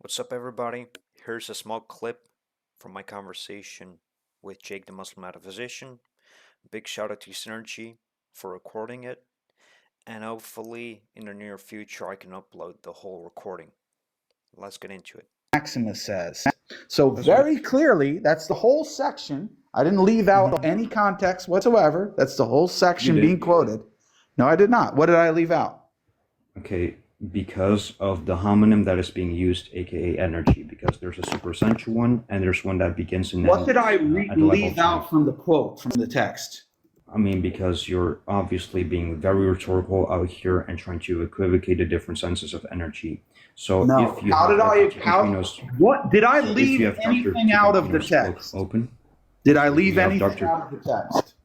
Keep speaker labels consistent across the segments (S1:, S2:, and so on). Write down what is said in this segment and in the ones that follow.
S1: What's up, everybody? Here's a small clip from my conversation with Jake, the Muslim metaphysician. Big shout out to Synergy for recording it, and hopefully in the near future I can upload the whole recording. Let's get into it.
S2: Maximus says. So very clearly, that's the whole section. I didn't leave out any context whatsoever. That's the whole section being quoted. No, I did not. What did I leave out?
S3: Okay, because of the homonym that is being used, aka energy, because there's a superessential one and there's one that begins in
S2: What did I leave out from the quote, from the text?
S3: I mean, because you're obviously being very rhetorical out here and trying to equivocate the different senses of energy. So
S2: No.
S3: if you
S2: what did I leave anything out of the text?
S3: Open.
S2: Did I leave anything out of the text?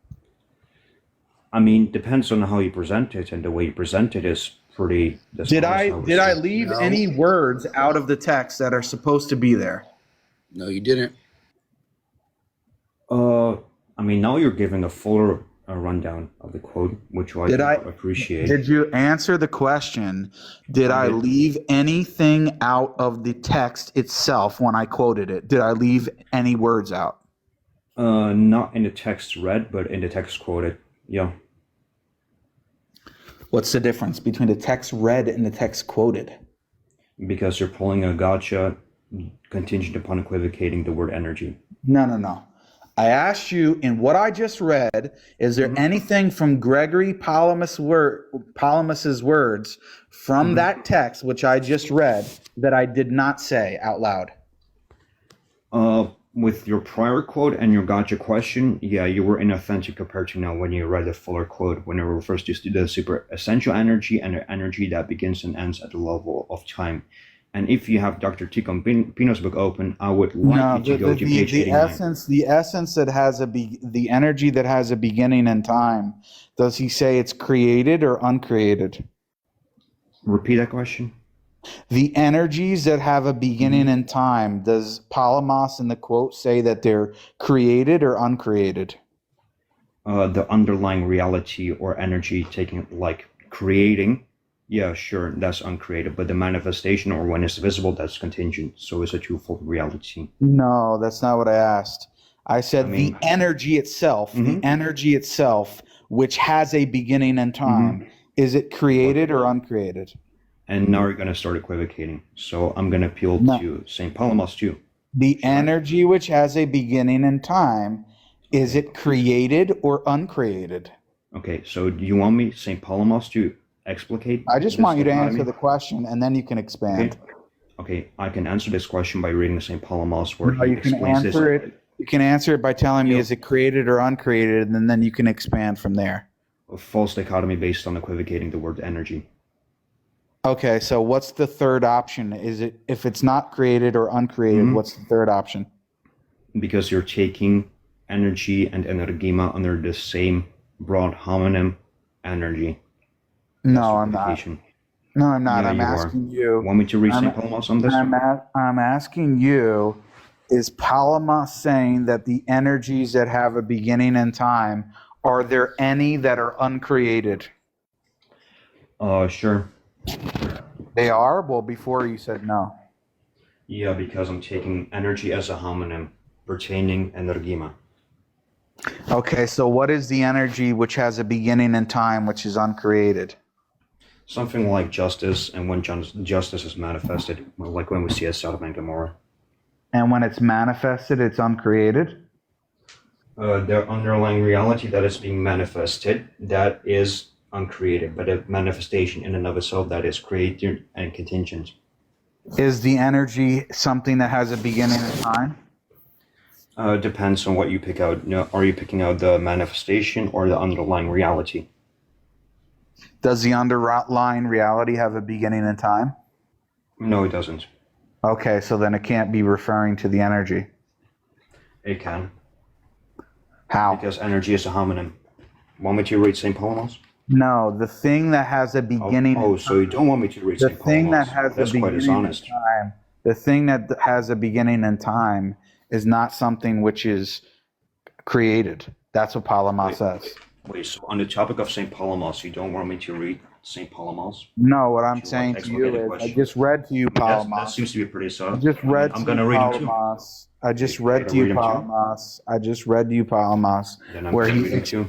S3: I mean, depends on how you present it, and the way you present it is pretty.
S2: Did I leave any words out of the text that are supposed to be there?
S4: No, you didn't.
S3: I mean, now you're giving a fuller rundown of the quote, which I appreciate.
S2: Did you answer the question? Did I leave anything out of the text itself when I quoted it? Did I leave any words out?
S3: Not in the text read, but in the text quoted. Yeah.
S2: What's the difference between the text read and the text quoted?
S3: Because you're pulling a gotcha contingent upon equivocating the word energy.
S2: No. I asked you, in what I just read, is there anything from Gregory Palamas's words from that text, which I just read, that I did not say out loud?
S3: With your prior quote and your gotcha question, yeah, you were inauthentic compared to now when you read the fuller quote, when it refers to the super essential energy and the energy that begins and ends at the level of time. And if you have Dr. Tikon Pino's book open, I would like you to go to page 89.
S2: The essence that has the energy that has a beginning and time, does he say it's created or uncreated?
S3: Repeat that question.
S2: The energies that have a beginning and time, does Palamas in the quote say that they're created or uncreated?
S3: The underlying reality or energy taking, like creating, yeah, sure, that's uncreated. But the manifestation, or when it's visible, that's contingent. So it's a twofold reality.
S2: No, that's not what I asked. I said the energy itself, which has a beginning and time, is it created or uncreated?
S3: And now you're going to start equivocating. So I'm going to appeal to St. Palamas too.
S2: The energy which has a beginning and time, is it created or uncreated?
S3: Okay, so do you want me, St. Palamas, to explicate?
S2: I just want you to answer the question, and then you can expand.
S3: Okay, I can answer this question by reading St. Palamas, where he explains this.
S2: You can answer it by telling me, is it created or uncreated, and then you can expand from there.
S3: A false dichotomy based on equivocating the word energy.
S2: Okay, so what's the third option? Is it, if it's not created or uncreated, what's the third option?
S3: Because you're taking energy and energema under the same broad homonym energy.
S2: No, I'm not. No, I'm not.
S3: Yeah,
S2: I'm asking you.
S3: Want me to read St. Palamas on this?
S2: I'm asking you, is Palamas saying that the energies that have a beginning and time, are there any that are uncreated?
S3: Sure.
S2: They are? Well, before you said no.
S3: Yeah, because I'm taking energy as a homonym pertaining energema.
S2: Okay, so what is the energy which has a beginning and time, which is uncreated?
S3: Something like justice, and when justice is manifested, like when we see as Sodom and Gomorrah.
S2: And when it's manifested, it's uncreated?
S3: The underlying reality that is being manifested, that is uncreated, but a manifestation in and of itself that is created and contingent.
S2: Is the energy something that has a beginning and time?
S3: Depends on what you pick out. Are you picking out the manifestation or the underlying reality?
S2: Does the underlying reality have a beginning and time?
S3: No, it doesn't.
S2: Okay, so then it can't be referring to the energy.
S3: It can.
S2: How?
S3: Because energy is a homonym. Want me to read St. Palamas?
S2: No, the thing that has a beginning.
S3: Oh, so you don't want me to read St. Palamas?
S2: The thing that has
S3: That's
S2: a beginning and time. The thing that has a beginning and time is not something which is created. That's what Palamas says.
S3: Wait, so on the topic of St. Palamas, you don't want me to read St. Palamas?
S2: No, what I'm
S3: Would you like
S2: saying
S3: to
S2: to
S3: explain
S2: you
S3: the
S2: is, I
S3: question?
S2: just read to you,
S3: That
S2: Palamas.
S3: seems to be pretty
S2: I
S3: soft.
S2: just
S3: I mean,
S2: read
S3: I'm
S2: to you,
S3: gonna read him too.
S2: Palamas. I just
S3: Should
S2: read
S3: I
S2: to you,
S3: read him too?
S2: Palamas. I just read to you, Palamas,
S3: Then I'm
S2: where
S3: gonna read him too.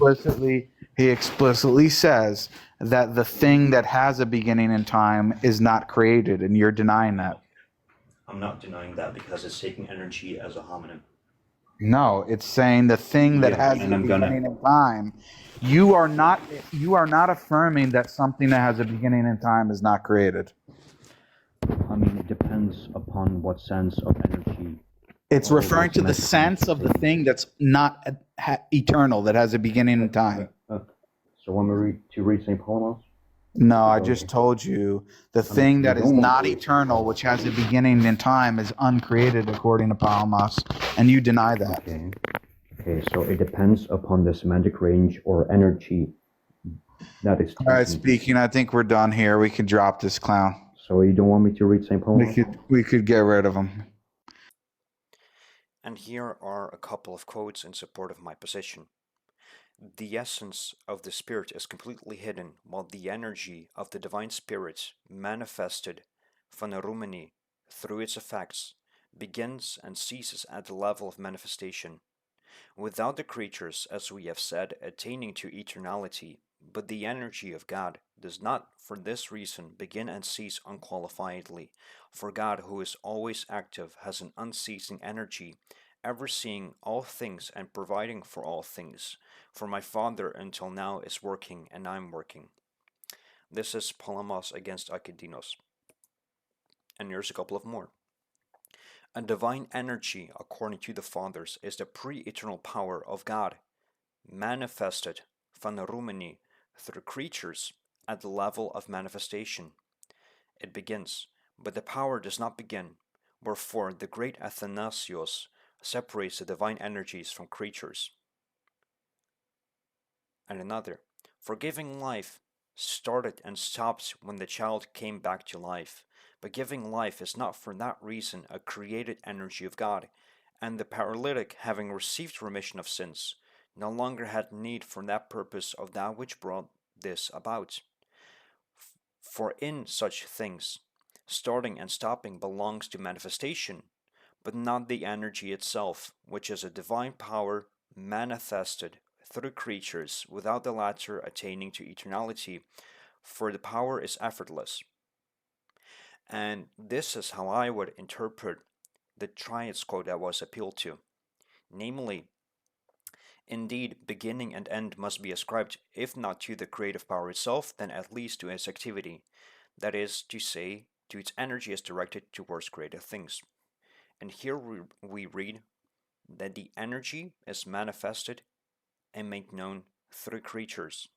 S2: he explicitly says that the thing that has a beginning in time is not created, and you're denying that.
S3: I'm not denying that because it's taking energy as a homonym.
S2: No, it's saying the thing that
S3: Yeah,
S2: has
S3: and
S2: a
S3: I'm gonna.
S2: beginning in time. You are not affirming that something that has a beginning in time is not created.
S3: I mean, it depends upon what sense of energy
S2: It's
S3: or
S2: referring
S3: what's
S2: to the
S3: meant to come
S2: sense
S3: to
S2: of the
S3: taking.
S2: thing that's not eternal, that has a beginning in time.
S3: So want me to read St. Palamas?
S2: No, I just told you the
S3: I mean,
S2: thing
S3: you
S2: that is
S3: don't want me
S2: not
S3: to read.
S2: eternal, which has a beginning in time, is uncreated according to Palamas, and you deny that.
S3: Okay. Okay, so it depends upon the semantic range or energy that is
S2: All right,
S3: taking.
S2: speaking. I think we're done here. We can drop this clown.
S3: So you don't want me to read St. Palamas?
S2: We could get rid of him.
S1: And here are a couple of quotes in support of my position. The essence of the Spirit is completely hidden, while the energy of the Divine Spirit, manifested phenomena through its effects, begins and ceases at the level of manifestation, without the creatures, as we have said, attaining to eternality. But the energy of God does not for this reason begin and cease unqualifiedly, for God, who is always active, has an unceasing energy, ever seeing all things and providing for all things. For my Father until now is working, and I am working. This is Palamas against Akydinos. And here's a couple of more. A divine energy, according to the Fathers, is the pre-eternal power of God, manifested phenomena through creatures at the level of manifestation. It begins, but the power does not begin, wherefore the great Athanasius separates the divine energies from creatures. And another, for giving life started and stops when the child came back to life, but giving life is not for that reason a created energy of God, and the paralytic, having received remission of sins, no longer had need for that purpose of that which brought this about. For in such things, starting and stopping belongs to manifestation, but not the energy itself, which is a divine power manifested through creatures without the latter attaining to eternality, for the power is effortless. And this is how I would interpret the Triads quote that was appealed to. Namely, indeed, beginning and end must be ascribed, if not to the creative power itself, then at least to its activity, that is to say, to its energy as directed towards creative things. And here we read that the energy is manifested and made known through creatures.